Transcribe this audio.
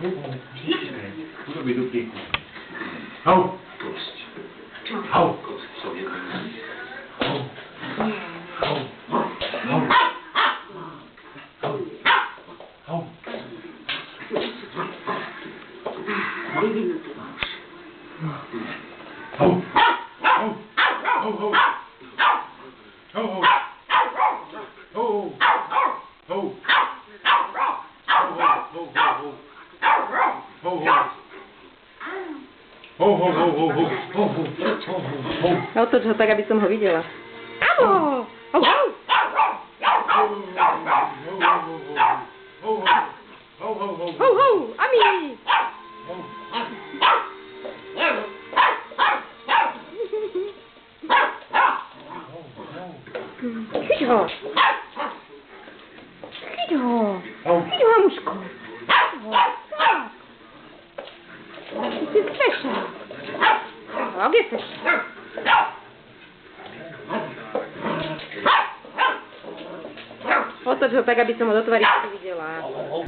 Urobí duplíku. Hau. Hau. Vyvinutý máš. Hau. Hau. Hau, hau. Hau, hau. Hau. Hau. Otoč ho tak, aby som ho videla. Áno! Hau, hau! Hau, hau! Ami! Chyť ho! Chyť ho! Chyť ho, Hamuško! Chyť ho! Tak! Ty si fesza! A gdzie fesza? Otoč ho tak, aby som ho do tvaričky videla.